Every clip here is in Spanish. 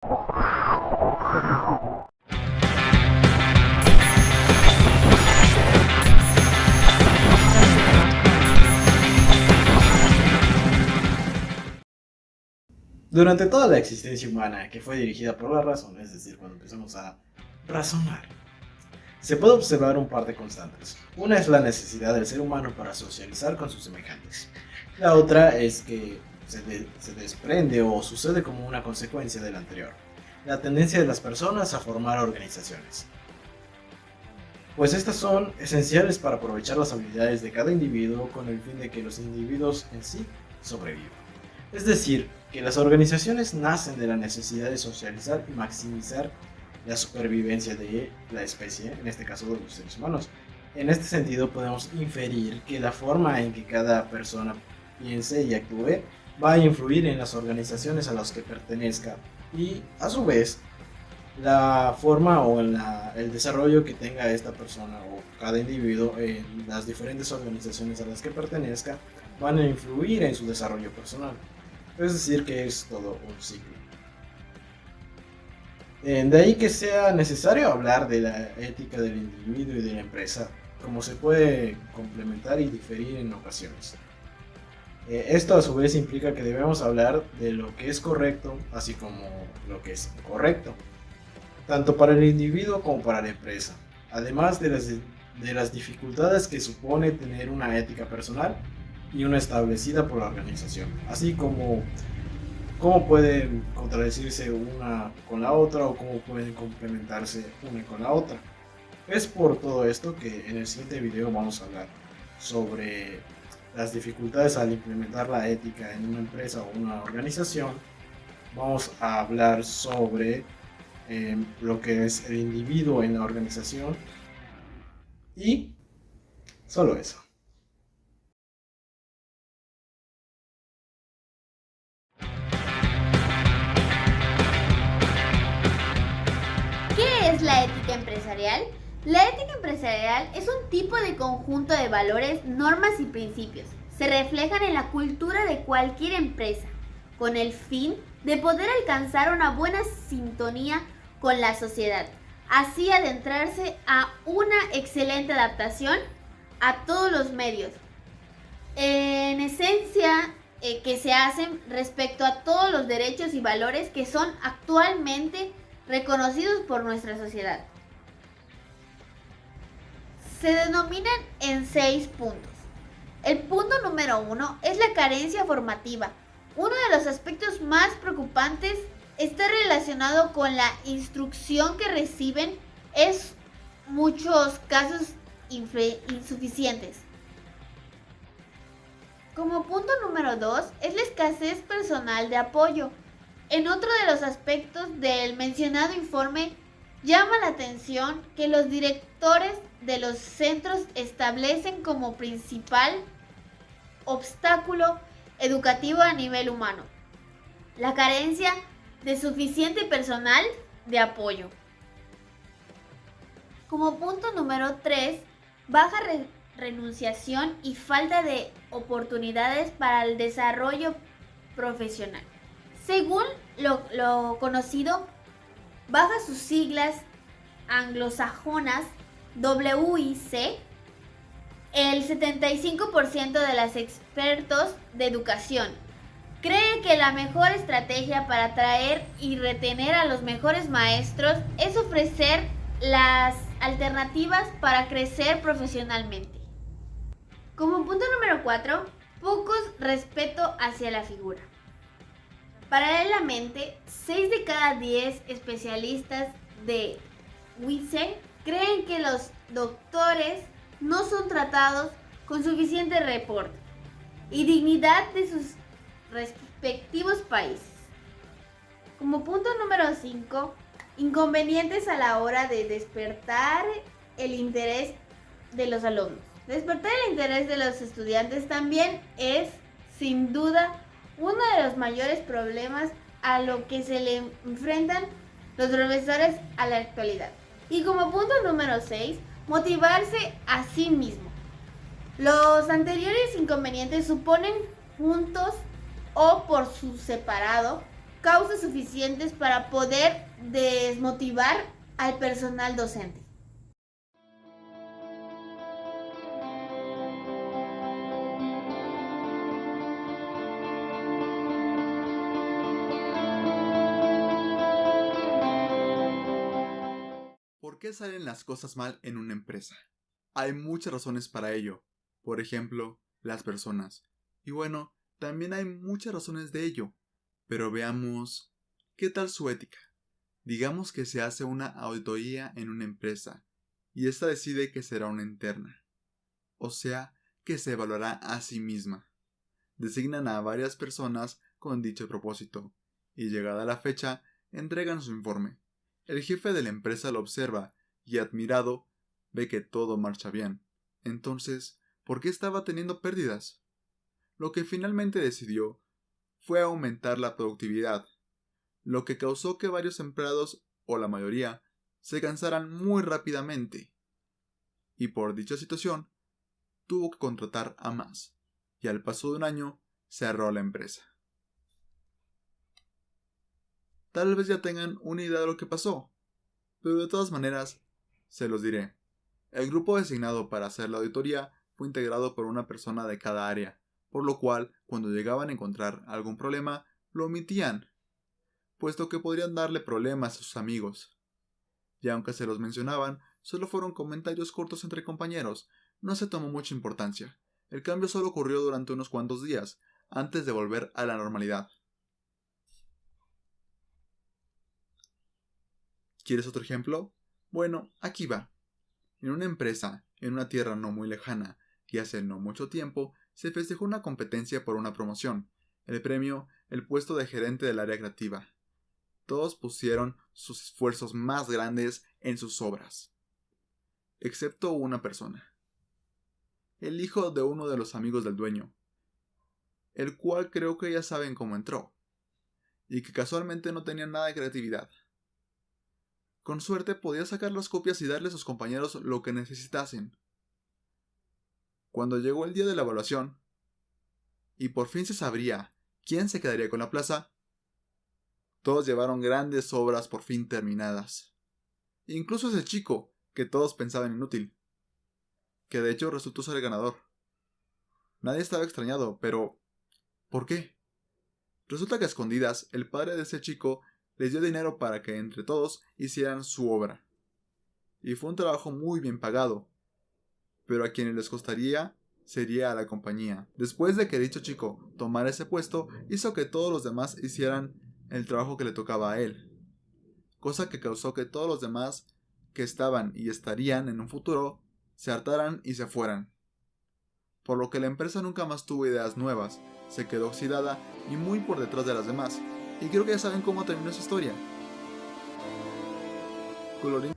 Durante toda la existencia humana, que fue dirigida por la razón, es decir, cuando empezamos a razonar, se puede observar un par de constantes. Una es la necesidad del ser humano para socializar con sus semejantes. La otra es que se desprende o sucede como una consecuencia de la anterior, la tendencia de las personas a formar organizaciones. Pues estas son esenciales para aprovechar las habilidades de cada individuo con el fin de que los individuos en sí sobrevivan. Es decir, que las organizaciones nacen de la necesidad de socializar y maximizar la supervivencia de la especie, en este caso de los seres humanos. En este sentido podemos inferir que la forma en que cada persona piense y actúe va a influir en las organizaciones a las que pertenezca y a su vez la forma o el desarrollo que tenga esta persona o cada individuo en las diferentes organizaciones a las que pertenezca van a influir en su desarrollo personal. Es decir, que es todo un ciclo. De ahí que sea necesario hablar de la ética del individuo y de la empresa, como se puede complementar y diferir en ocasiones. Esto a su vez implica que debemos hablar de lo que es correcto, así como lo que es incorrecto, tanto para el individuo como para la empresa, además de las dificultades que supone tener una ética personal y una establecida por la organización, así como cómo pueden contradecirse una con la otra o cómo pueden complementarse una con la otra. Es por todo esto que en el siguiente video vamos a hablar sobre las dificultades al implementar la ética en una empresa o una organización. Vamos a hablar sobre lo que es el individuo en la organización y solo eso. ¿Qué es la ética empresarial? La ética empresarial es un tipo de conjunto de valores, normas y principios. Se reflejan en la cultura de cualquier empresa, con el fin de poder alcanzar una buena sintonía con la sociedad, así adentrarse a una excelente adaptación a todos los medios. En esencia, que se hacen respecto a todos los derechos y valores que son actualmente reconocidos por nuestra sociedad. Se denominan en 6 puntos. El punto número 1 es la carencia formativa. Uno de los aspectos más preocupantes está relacionado con la instrucción que reciben, es muchos casos insuficientes. Como punto número 2 es la escasez personal de apoyo. En otro de los aspectos del mencionado informe, llama la atención que los directores de los centros establecen como principal obstáculo educativo a nivel humano la carencia de suficiente personal de apoyo. Como punto número 3, baja renunciación y falta de oportunidades para el desarrollo profesional. Según lo conocido, bajo sus siglas anglosajonas WIC, el 75% de los expertos de educación cree que la mejor estrategia para atraer y retener a los mejores maestros es ofrecer las alternativas para crecer profesionalmente. Como punto número 4, pocos respeto hacia la figura. Paralelamente, 6 de cada 10 especialistas de WIC creen que los doctores no son tratados con suficiente reporte y dignidad de sus respectivos países. Como punto número 5, inconvenientes a la hora de despertar el interés de los alumnos. Despertar el interés de los estudiantes también es, sin duda, uno de los mayores problemas a lo que se le enfrentan los profesores a la actualidad. Y como punto número 6, motivarse a sí mismo. Los anteriores inconvenientes suponen juntos o por su separado causas suficientes para poder desmotivar al personal docente. ¿Por qué salen las cosas mal en una empresa? Hay muchas razones para ello. Por ejemplo, las personas. Y bueno, también hay muchas razones de ello. Pero veamos, ¿qué tal su ética? Digamos que se hace una auditoría en una empresa y ésta decide que será una interna. O sea, que se evaluará a sí misma. Designan a varias personas con dicho propósito y llegada la fecha, entregan su informe. El jefe de la empresa lo observa y, admirado, ve que todo marcha bien. Entonces, ¿por qué estaba teniendo pérdidas? Lo que finalmente decidió fue aumentar la productividad, lo que causó que varios empleados, o la mayoría, se cansaran muy rápidamente. Y por dicha situación, tuvo que contratar a más, y al paso de un año, cerró la empresa. Tal vez ya tengan una idea de lo que pasó, pero de todas maneras, se los diré. El grupo designado para hacer la auditoría fue integrado por una persona de cada área, por lo cual, cuando llegaban a encontrar algún problema, lo omitían, puesto que podrían darle problemas a sus amigos. Y aunque se los mencionaban, solo fueron comentarios cortos entre compañeros, no se tomó mucha importancia. El cambio solo ocurrió durante unos cuantos días, antes de volver a la normalidad. ¿Quieres otro ejemplo? Bueno, aquí va. En una empresa, en una tierra no muy lejana, y hace no mucho tiempo, se festejó una competencia por una promoción. El premio, el puesto de gerente del área creativa. Todos pusieron sus esfuerzos más grandes en sus obras. Excepto una persona. El hijo de uno de los amigos del dueño. El cual creo que ya saben cómo entró. Y que casualmente no tenía nada de creatividad. Con suerte podía sacar las copias y darle a sus compañeros lo que necesitasen. Cuando llegó el día de la evaluación, y por fin se sabría quién se quedaría con la plaza, todos llevaron grandes obras por fin terminadas. Incluso ese chico, que todos pensaban inútil, que de hecho resultó ser el ganador. Nadie estaba extrañado, pero ¿por qué? Resulta que a escondidas, el padre de ese chico les dio dinero para que entre todos hicieran su obra. Y fue un trabajo muy bien pagado, pero a quienes les costaría sería a la compañía. Después de que dicho chico tomara ese puesto, hizo que todos los demás hicieran el trabajo que le tocaba a él, cosa que causó que todos los demás que estaban y estarían en un futuro se hartaran y se fueran. Por lo que la empresa nunca más tuvo ideas nuevas, se quedó oxidada y muy por detrás de las demás. Y creo que ya saben cómo terminó esa historia. Colorín.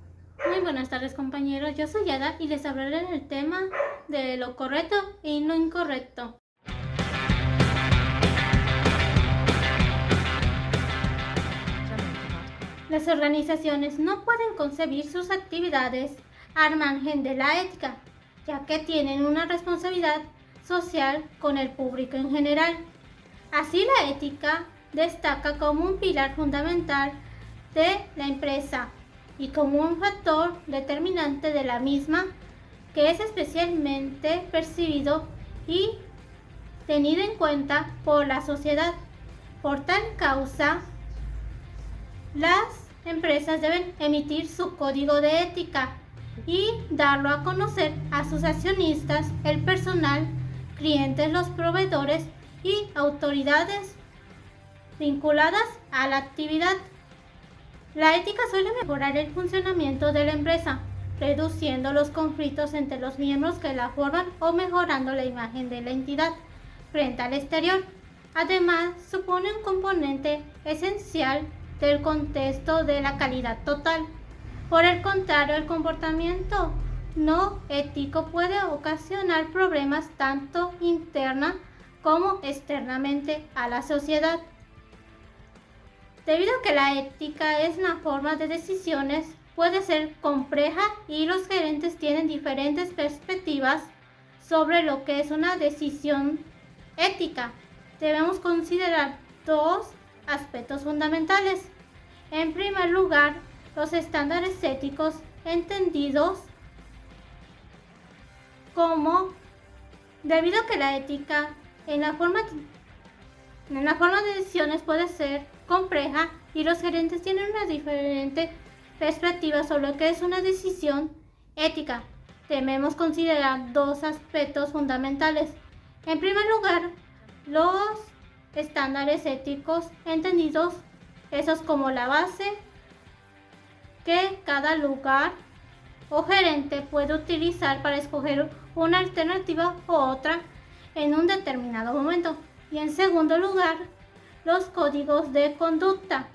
Muy buenas tardes, compañeros, yo soy Ada y les hablaré del tema de lo correcto y lo incorrecto. Las organizaciones no pueden concebir sus actividades al margen de la ética, ya que tienen una responsabilidad social con el público en general. Así, la ética destaca como un pilar fundamental de la empresa y como un factor determinante de la misma, que es especialmente percibido y tenido en cuenta por la sociedad. Por tal causa, las empresas deben emitir su código de ética y darlo a conocer a sus accionistas, el personal, clientes, los proveedores y autoridades vinculadas a la actividad. La ética suele mejorar el funcionamiento de la empresa, reduciendo los conflictos entre los miembros que la forman o mejorando la imagen de la entidad frente al exterior. Además, supone un componente esencial del contexto de la calidad total. Por el contrario, el comportamiento no ético puede ocasionar problemas tanto interna como externamente a la sociedad. Debido a que la ética es una forma de decisiones, puede ser compleja y los gerentes tienen diferentes perspectivas sobre lo que es una decisión ética. Debemos considerar dos aspectos fundamentales. En primer lugar, los estándares éticos entendidos como debido a que la ética en la forma de decisiones puede ser compleja y los gerentes tienen una diferente perspectiva sobre lo que es una decisión ética. Debemos considerar dos aspectos fundamentales. En primer lugar, los estándares éticos entendidos, esos como la base que cada lugar o gerente puede utilizar para escoger una alternativa u otra en un determinado momento. Y en segundo lugar, los códigos de conducta,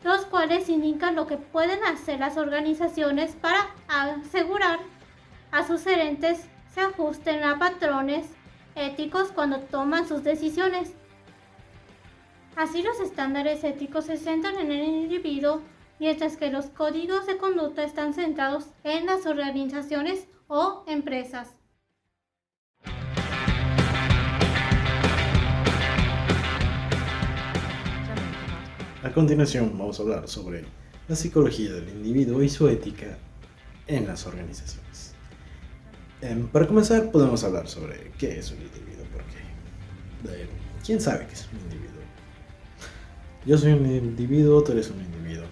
los cuales indican lo que pueden hacer las organizaciones para asegurar a sus gerentes se ajusten a patrones éticos cuando toman sus decisiones. Así, los estándares éticos se centran en el individuo, mientras que los códigos de conducta están centrados en las organizaciones o empresas. A continuación vamos a hablar sobre la psicología del individuo y su ética en las organizaciones. Para comenzar podemos hablar sobre qué es un individuo, porque ¿quién sabe qué es un individuo? Yo soy un individuo, tú eres un individuo.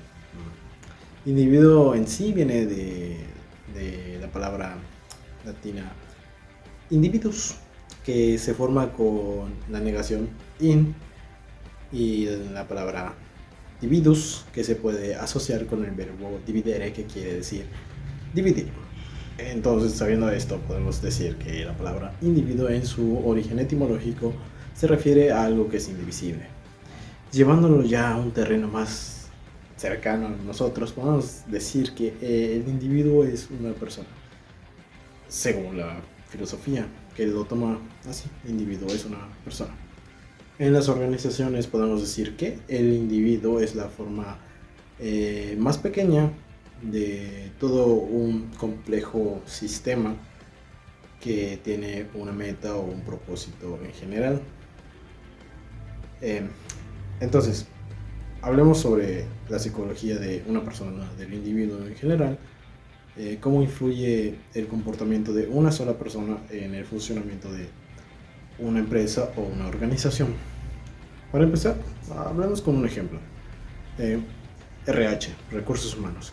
Individuo en sí viene de la palabra latina individus, que se forma con la negación in, y la palabra dividus, que se puede asociar con el verbo dividere, que quiere decir dividir. Entonces, sabiendo esto, podemos decir que la palabra individuo en su origen etimológico se refiere a algo que es indivisible. Llevándolo ya a un terreno más cercano a nosotros, podemos decir que el individuo es una persona, según la filosofía, que lo toma así: individuo es una persona. En las organizaciones podemos decir que el individuo es la forma más pequeña de todo un complejo sistema que tiene una meta o un propósito en general. Entonces, hablemos sobre la psicología de una persona, del individuo en general, cómo influye el comportamiento de una sola persona en el funcionamiento de una empresa o una organización. Para empezar, hablemos con un ejemplo. RH, recursos humanos.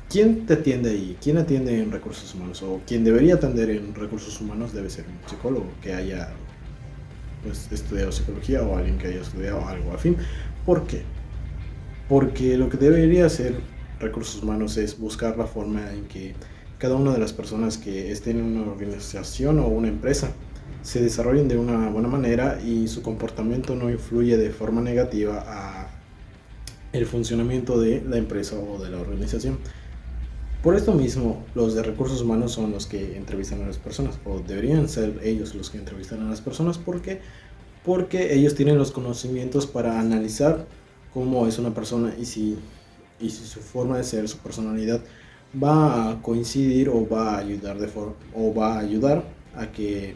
¿Quién te atiende ahí? ¿Quién atiende en recursos humanos? O quien debería atender en recursos humanos debe ser un psicólogo que haya estudiado psicología, o alguien que haya estudiado algo afín. ¿Por qué? Porque lo que debería hacer recursos humanos es buscar la forma en que cada una de las personas que estén en una organización o una empresa se desarrollen de una buena manera y su comportamiento no influye de forma negativa a el funcionamiento de la empresa o de la organización. Por esto mismo, los de recursos humanos son los que entrevistan a las personas, o deberían ser ellos los que entrevistan a las personas. ¿Por qué? Porque ellos tienen los conocimientos para analizar cómo es una persona y si su forma de ser, su personalidad va a coincidir o va a ayudar a que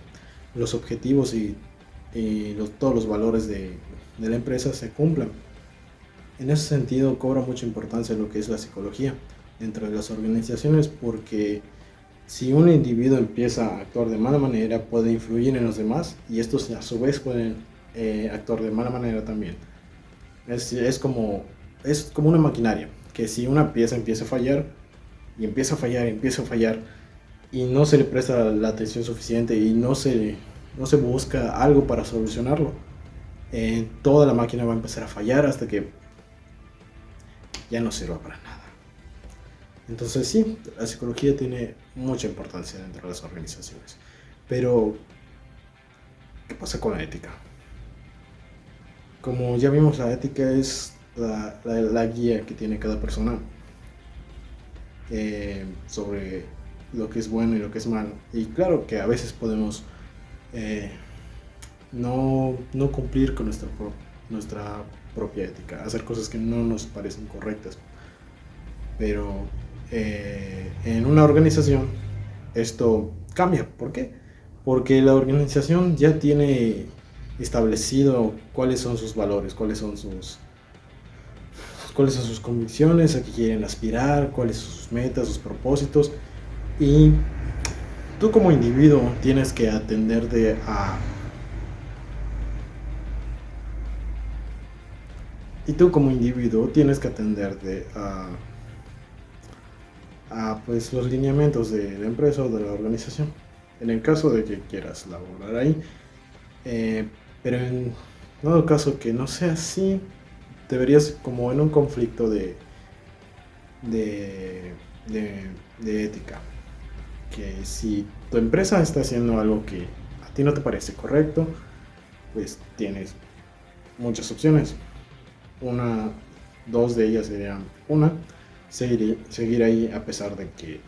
los objetivos y todos los valores de la empresa se cumplan. En ese sentido cobra mucha importancia lo que es la psicología dentro de las organizaciones, porque si un individuo empieza a actuar de mala manera, puede influir en los demás, y estos a su vez pueden actuar de mala manera también. Es como una maquinaria, que si una pieza empieza a fallar, y empieza a fallar, y no se le presta la atención suficiente y no se busca algo para solucionarlo, toda la máquina va a empezar a fallar hasta que ya no sirva para nada. Entonces sí, la psicología tiene mucha importancia dentro de las organizaciones. Pero, ¿qué pasa con la ética? Como ya vimos, la ética es la guía que tiene cada persona sobre lo que es bueno y lo que es malo. Y claro que a veces podemos no cumplir con nuestra propia ética, hacer cosas que no nos parecen correctas. Pero en una organización esto cambia. ¿Por qué? Porque la organización ya tiene establecido cuáles son sus valores, cuáles son sus convicciones, a qué quieren aspirar, cuáles son sus metas, sus propósitos. Y tú como individuo tienes que atenderte a... pues los lineamientos de la empresa o de la organización, en el caso de que quieras laborar ahí. Pero en dado caso que no sea así, te verías como en un conflicto de ética. Que si tu empresa está haciendo algo que a ti no te parece correcto, pues tienes muchas opciones. Dos de ellas serían: una, seguir ahí a pesar de que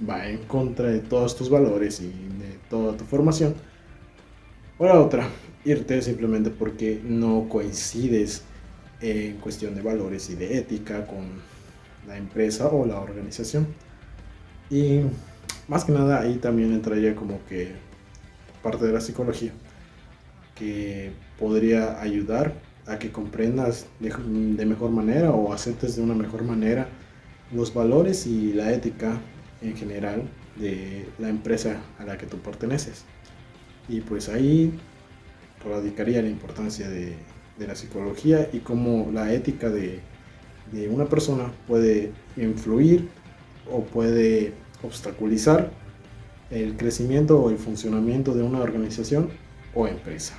va en contra de todos tus valores y de toda tu formación. O la otra, irte simplemente porque no coincides en cuestión de valores y de ética con la empresa o la organización. Y más que nada ahí también entraría como que parte de la psicología, que podría ayudar a que comprendas de mejor manera o aceptes de una mejor manera los valores y la ética en general de la empresa a la que tú perteneces. Y pues ahí radicaría la importancia de la psicología y cómo la ética de una persona puede influir o puede obstaculizar el crecimiento o el funcionamiento de una organización o empresa.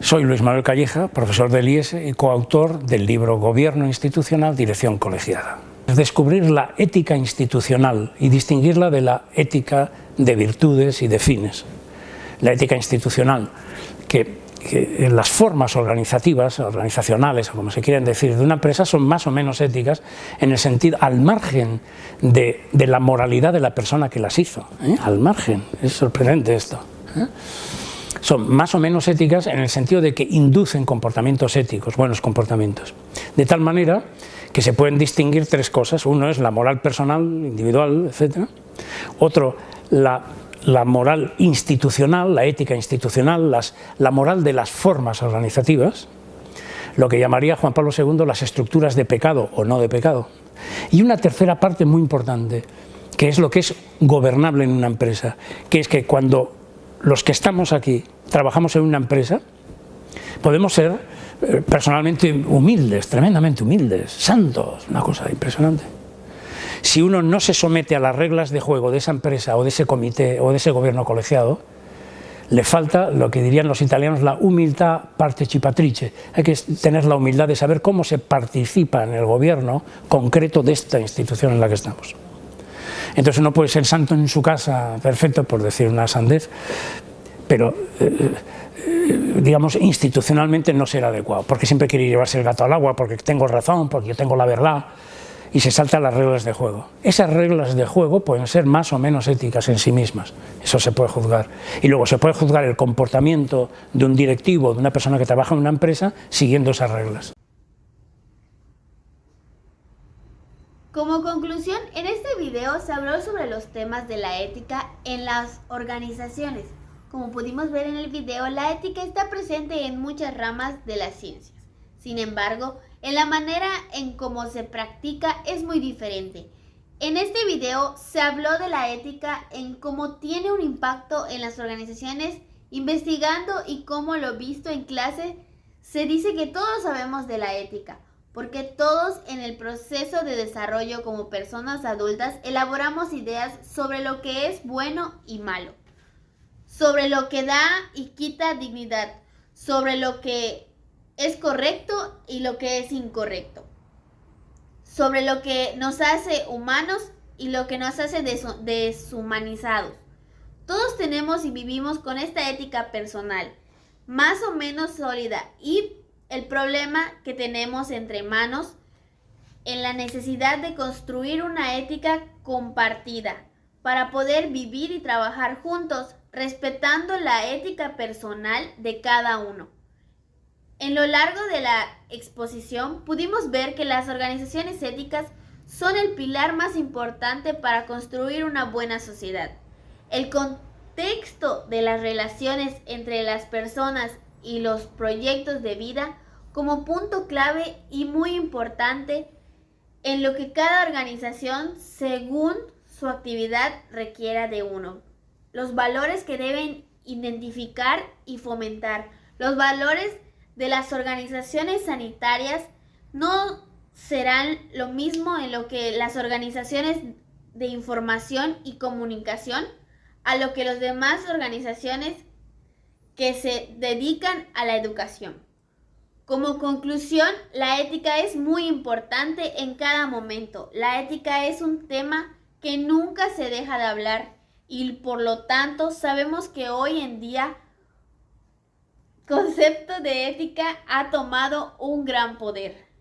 Soy Luis Manuel Calleja, profesor del IES y coautor del libro Gobierno Institucional, Dirección Colegiada. Descubrir la ética institucional y distinguirla de la ética de virtudes y de fines. La ética institucional, que las formas organizacionales, o como se quieren decir, de una empresa son más o menos éticas en el sentido, al margen de la moralidad de la persona que las hizo, al margen, es sorprendente esto. Son más o menos éticas en el sentido de que inducen comportamientos éticos, buenos comportamientos. De tal manera que se pueden distinguir tres cosas. Uno es la moral personal, individual, etc. Otro, la moral institucional, la ética institucional, la moral de las formas organizativas, lo que llamaría Juan Pablo II las estructuras de pecado o no de pecado. Y una tercera parte muy importante, que es lo que es gobernable en una empresa, que es que cuando los que estamos aquí trabajamos en una empresa, podemos ser personalmente humildes, tremendamente humildes, santos, una cosa impresionante. Si uno no se somete a las reglas de juego de esa empresa o de ese comité o de ese gobierno colegiado, le falta lo que dirían los italianos la humildad partecipatrice. Hay que tener la humildad de saber cómo se participa en el gobierno concreto de esta institución en la que estamos. Entonces uno puede ser santo en su casa, perfecto, por decir una sandez, pero digamos institucionalmente no será adecuado, porque siempre quiere llevarse el gato al agua, porque tengo razón, porque yo tengo la verdad, y se saltan las reglas de juego. Esas reglas de juego pueden ser más o menos éticas en sí mismas, eso se puede juzgar. Y luego se puede juzgar el comportamiento de un directivo, de una persona que trabaja en una empresa, siguiendo esas reglas. Como conclusión, en este video se habló sobre los temas de la ética en las organizaciones. Como pudimos ver en el video, la ética está presente en muchas ramas de las ciencias. Sin embargo, en la manera en cómo se practica es muy diferente. En este video se habló de la ética en cómo tiene un impacto en las organizaciones, investigando y cómo lo visto en clase, se dice que todos sabemos de la ética, porque todos en el proceso de desarrollo como personas adultas elaboramos ideas sobre lo que es bueno y malo, sobre lo que da y quita dignidad, sobre lo que es correcto y lo que es incorrecto, sobre lo que nos hace humanos y lo que nos hace deshumanizados. Todos tenemos y vivimos con esta ética personal, más o menos sólida, y el problema que tenemos entre manos en la necesidad de construir una ética compartida para poder vivir y trabajar juntos, respetando la ética personal de cada uno. En lo largo de la exposición pudimos ver que las organizaciones éticas son el pilar más importante para construir una buena sociedad. El contexto de las relaciones entre las personas y los proyectos de vida como punto clave y muy importante en lo que cada organización, según su actividad, requiera de uno. Los valores que deben identificar y fomentar. Los valores de las organizaciones sanitarias no serán lo mismo en lo que las organizaciones de información y comunicación a lo que las demás organizaciones que se dedican a la educación. Como conclusión, la ética es muy importante en cada momento. La ética es un tema que nunca se deja de hablar y por lo tanto sabemos que hoy en día el concepto de ética ha tomado un gran poder.